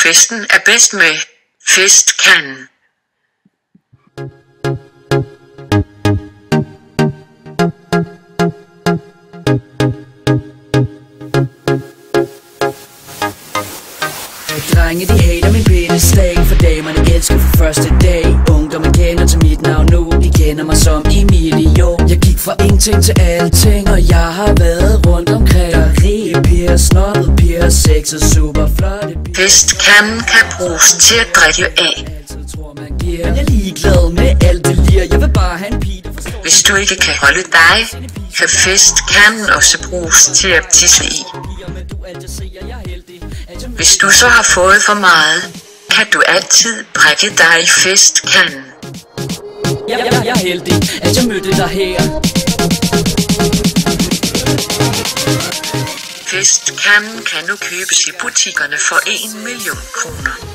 Festen er bedst med festkanden. Drenge de hater min pedestal, for damerne elsker for første dag. Ungdommen kender til mit navn nu, de kender mig som Emilio. Jeg gik fra ingenting til alting, og jeg har været rundt omkring. Der er rige piger, snobbede piger, sexet, super flotte piger. Festkanden kan bruges til at drikke af. Men jeg er ligeglad med alt det lir, jeg vil bare have en pige. Hvis du ikke kan holde dig, kan festkanden også bruges til at tisse i. Hvis du så har fået for meget, kan du altid brække dig i festkanden. Jeg er heldig, at jeg mødte dig her. Festkanden kan nu købes i butikkerne for 1 million kroner.